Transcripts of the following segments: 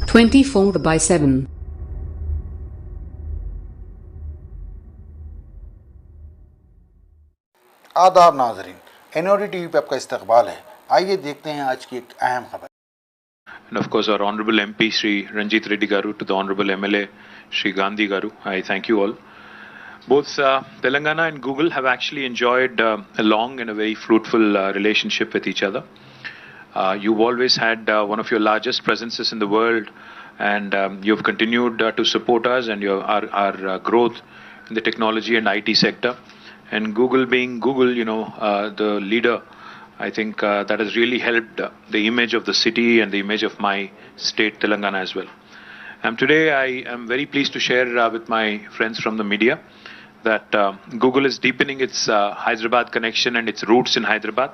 24/7. आदाब नाजरीन, NOD TV पे आपका इस्तकबाल है। आइए देखते हैं आज की एक अहम खबर। And of course, our Honorable MP, Shri Ranjit Reddy Garu, to the Honorable MLA, Shri Gandhi Garu, I thank you all. Both Telangana and Google have actually enjoyed a long and a very fruitful relationship with each other. You've always had one of your largest presences in the world, and you've continued to support us and our growth in the technology and IT sector. And Google being Google, the leader, I think that has really helped the image of the city and the image of my state, Telangana, as well. And today I am very pleased to share with my friends from the media that Google is deepening its Hyderabad connection and its roots in Hyderabad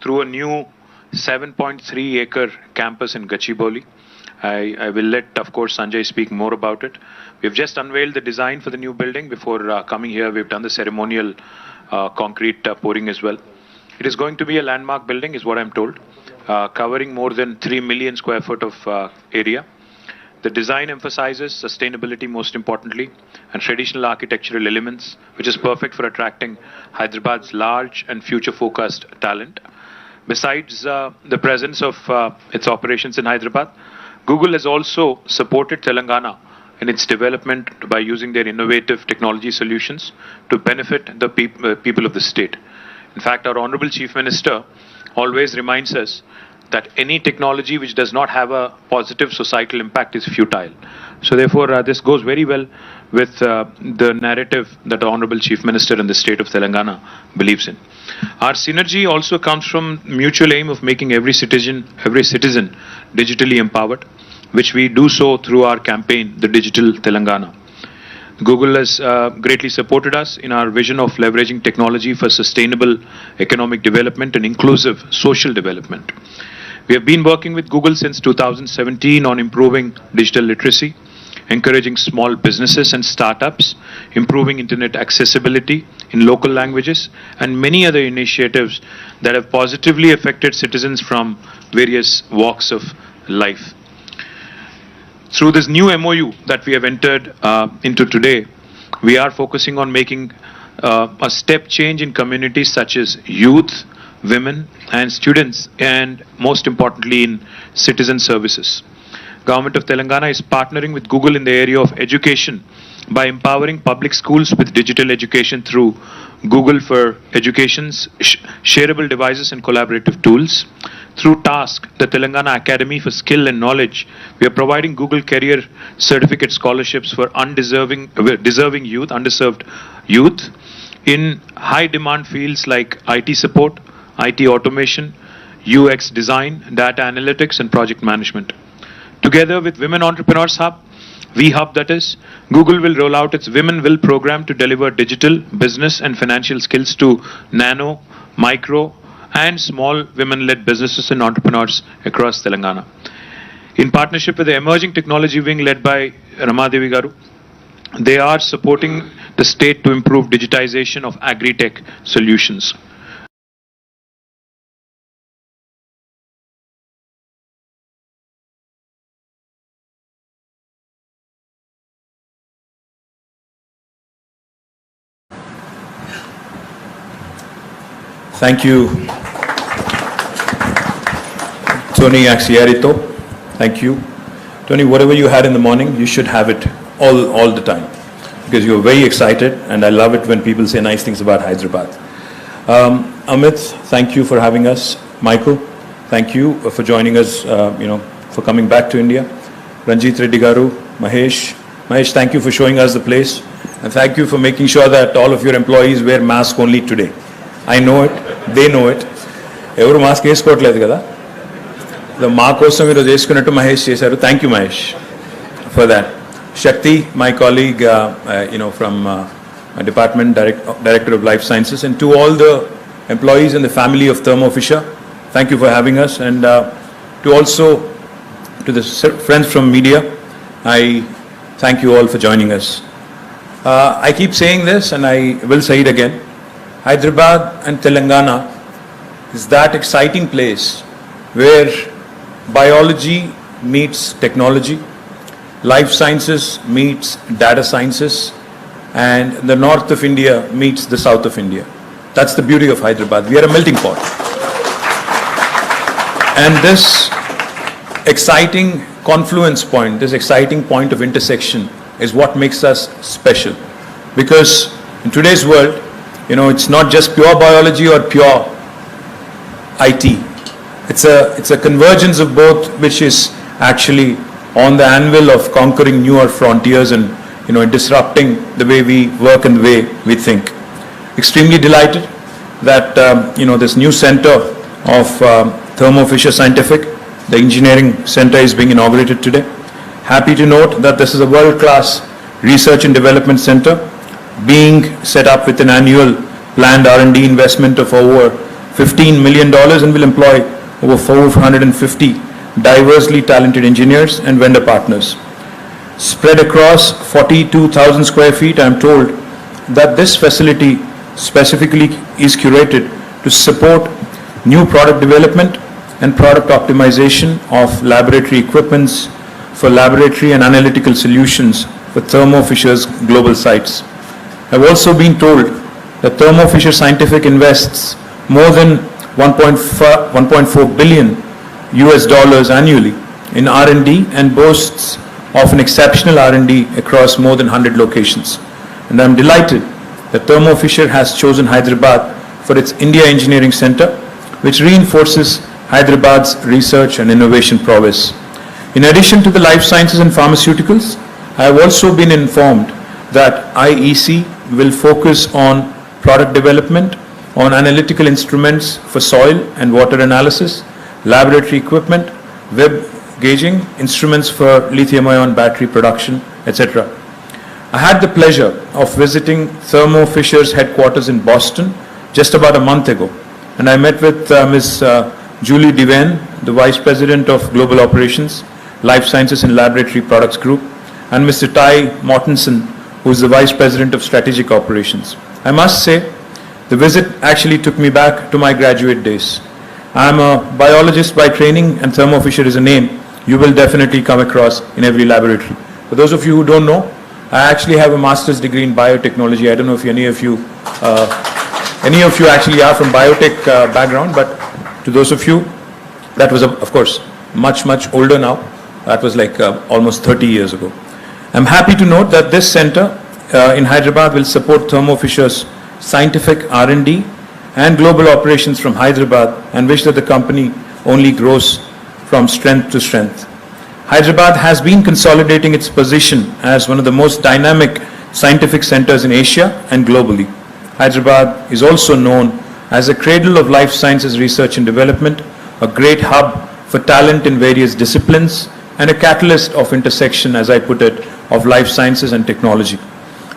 through a new 7.3-acre campus in Gachibowli. I will let, of course, Sanjay speak more about it. We've just unveiled the design for the new building. Before coming here, we've done the ceremonial concrete pouring as well. It is going to be a landmark building, is what I'm told, covering more than 3 million square foot of area. The design emphasizes sustainability, most importantly, and traditional architectural elements, which is perfect for attracting Hyderabad's large and future-focused talent. Besides the presence of its operations in Hyderabad, Google has also supported Telangana in its development by using their innovative technology solutions to benefit the people of the state. In fact, our Honorable Chief Minister always reminds us that any technology which does not have a positive societal impact is futile. So therefore, this goes very well with the narrative that the Honorable Chief Minister in the state of Telangana believes in. Our synergy also comes from mutual aim of making every citizen digitally empowered, which we do so through our campaign, the Digital Telangana. Google has greatly supported us in our vision of leveraging technology for sustainable economic development and inclusive social development. We have been working with Google since 2017 on improving digital literacy, encouraging small businesses and startups, improving internet accessibility in local languages, and many other initiatives that have positively affected citizens from various walks of life. Through this new MOU that we have entered into today, we are focusing on making a step change in communities such as youth, women and students, and most importantly in citizen services. Government of Telangana is partnering with Google in the area of education by empowering public schools with digital education through Google for Education's shareable devices and collaborative tools. Through TASK, the Telangana Academy for Skill and Knowledge, we are providing Google Career Certificate scholarships for deserving youth, underserved youth, in high demand fields like IT support, IT automation, UX design, data analytics, and project management. Together with Women Entrepreneurs Hub, VHub that is, Google will roll out its Women Will program to deliver digital, business, and financial skills to nano, micro, and small women-led businesses and entrepreneurs across Telangana. In partnership with the Emerging Technology Wing led by Ramadevi Garu, they are supporting the state to improve digitization of agri-tech solutions. Thank you, Tony Axiarito. Thank you. Tony, whatever you had in the morning, you should have it all the time, because you're very excited, and I love it when people say nice things about Hyderabad. Amit, thank you for having us. Michael, thank you for joining us, for coming back to India. Ranjit Reddy Garu, Mahesh, thank you for showing us the place, and thank you for making sure that all of your employees wear masks only today. I know it, they know it. Every mask వేసుకోవట్లేదు కదా. మా కోసం ఈరోజు వేసుకున్నట్టు మహేష్ చేశారు. Thank you, Mahesh, for that. Shakti, my colleague, from my department, Director of Life Sciences, and to all the employees and the family of Thermo Fisher, thank you for having us. And to the friends from media, I thank you all for joining us. I keep saying this, and I will say it again. Hyderabad and Telangana is that exciting place where biology meets technology, life sciences meets data sciences, and the north of India meets the south of India. That's the beauty of Hyderabad. We are a melting pot. And this exciting confluence point, this exciting point of intersection is what makes us special. Because in today's world, it's not just pure biology or pure IT. It's a convergence of both, which is actually on the anvil of conquering newer frontiers and disrupting the way we work and the way we think. Extremely delighted that this new center of Thermo Fisher Scientific, the engineering center, is being inaugurated today. Happy to note that this is a world-class research and development center being set up with an annual planned R&D investment of over $15 million and will employ over 450 diversely talented engineers and vendor partners. Spread across 42,000 square feet, I am told that this facility specifically is curated to support new product development and product optimization of laboratory equipments for laboratory and analytical solutions for Thermo Fisher's global sites. I've also been told that Thermo Fisher Scientific invests more than 1.4 billion US dollars annually in R&D and boasts of an exceptional R&D across more than 100 locations. And I'm delighted that Thermo Fisher has chosen Hyderabad for its India Engineering Center, which reinforces Hyderabad's research and innovation prowess. In addition to the life sciences and pharmaceuticals, I have also been informed that IEC will focus on product development, on analytical instruments for soil and water analysis, laboratory equipment, web gauging, instruments for lithium-ion battery production, etc. I had the pleasure of visiting Thermo Fisher's headquarters in Boston just about a month ago, and I met with Ms. Julie Devane, the Vice President of Global Operations, Life Sciences and Laboratory Products Group, and Mr. Ty Mortensen, who is the Vice President of Strategic Operations. I must say, the visit actually took me back to my graduate days. I'm a biologist by training, and Thermo Fisher is a name you will definitely come across in every laboratory. For those of you who don't know, I actually have a master's degree in biotechnology. I don't know if any of you actually are from biotech background, but to those of you, that was, of course, much older now. That was like almost 30 years ago. I'm happy to note that this center in Hyderabad will support Thermo Fisher's scientific R&D and global operations from Hyderabad, and wish that the company only grows from strength to strength. Hyderabad has been consolidating its position as one of the most dynamic scientific centers in Asia and globally. Hyderabad is also known as a cradle of life sciences research and development, a great hub for talent in various disciplines, and a catalyst of intersection, as I put it, of life sciences and technology.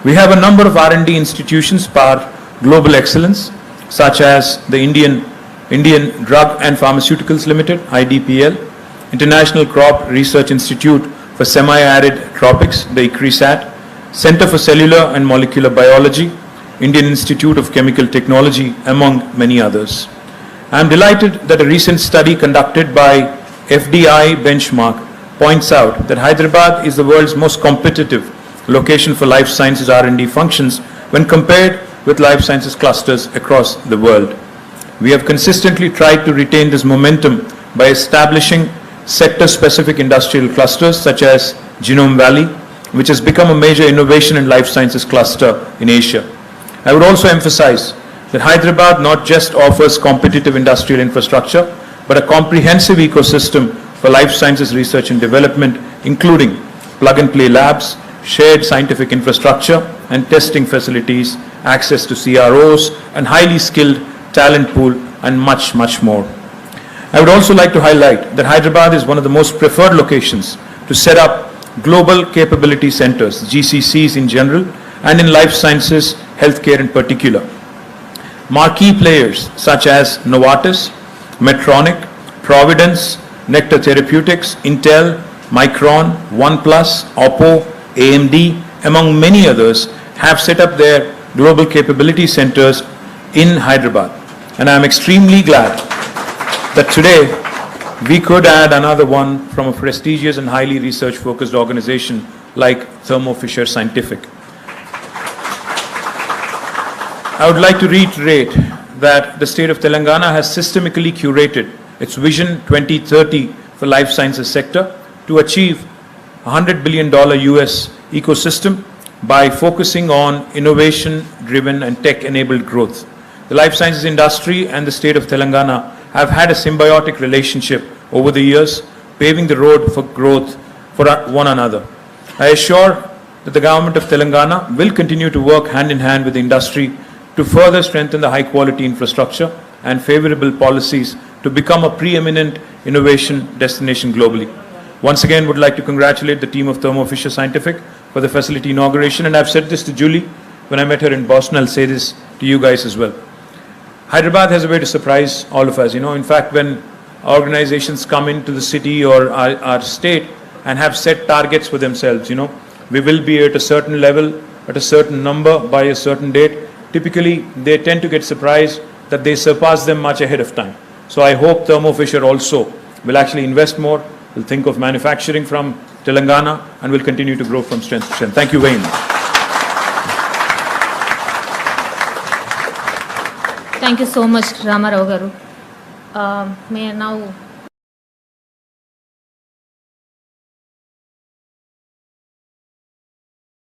We have a number of R&D institutions power global excellence, such as the Indian Drug and Pharmaceuticals Limited, IDPL, International Crop Research Institute for Semi-Arid Tropics, the ICRISAT, Center for Cellular and Molecular Biology, Indian Institute of Chemical Technology, among many others. I am delighted that a recent study conducted by FDI Benchmark points out that Hyderabad is the world's most competitive location for life sciences R&D functions when compared with life sciences clusters across the world. We have consistently tried to retain this momentum by establishing sector-specific industrial clusters such as Genome Valley, which has become a major innovation and life sciences cluster in Asia. I would also emphasize that Hyderabad not just offers competitive industrial infrastructure, but a comprehensive ecosystem for life sciences research and development, including plug-and-play labs, shared scientific infrastructure and testing facilities, access to CROs, and highly skilled talent pool, and much more. I would also like to highlight that Hyderabad is one of the most preferred locations to set up global capability centers, GCCs in general, and in life sciences, healthcare in particular. Marquee players such as Novartis, Medtronic, Providence, Nectar Therapeutics, Intel, Micron, OnePlus, Oppo, AMD, among many others, have set up their global capability centers in Hyderabad. And I am extremely glad that today we could add another one from a prestigious and highly research-focused organization like Thermo Fisher Scientific. I would like to reiterate that the state of Telangana has systemically curated its Vision 2030 for life sciences sector to achieve $100 billion US ecosystem by focusing on innovation-driven and tech-enabled growth. The life sciences industry and the state of Telangana have had a symbiotic relationship over the years, paving the road for growth for one another. I assure that the government of Telangana will continue to work hand in hand with the industry to further strengthen the high-quality infrastructure and favorable policies to become a preeminent innovation destination globally. Once again, would like to congratulate the team of Thermo Fisher Scientific for the facility inauguration, and I've said this to Julie when I met her in Boston. I'll say this to you guys as well. Hyderabad has a way to surprise all of us. In fact, when organizations come into the city or our state and have set targets for themselves, we will be at a certain level, at a certain number by a certain date. Typically, they tend to get surprised that they surpass them much ahead of time. So I hope Thermo Fisher also will actually invest more, will think of manufacturing from Telangana, and will continue to grow from strength to strength. Thank you very much. Thank you so much, Ramarao Garu. May I now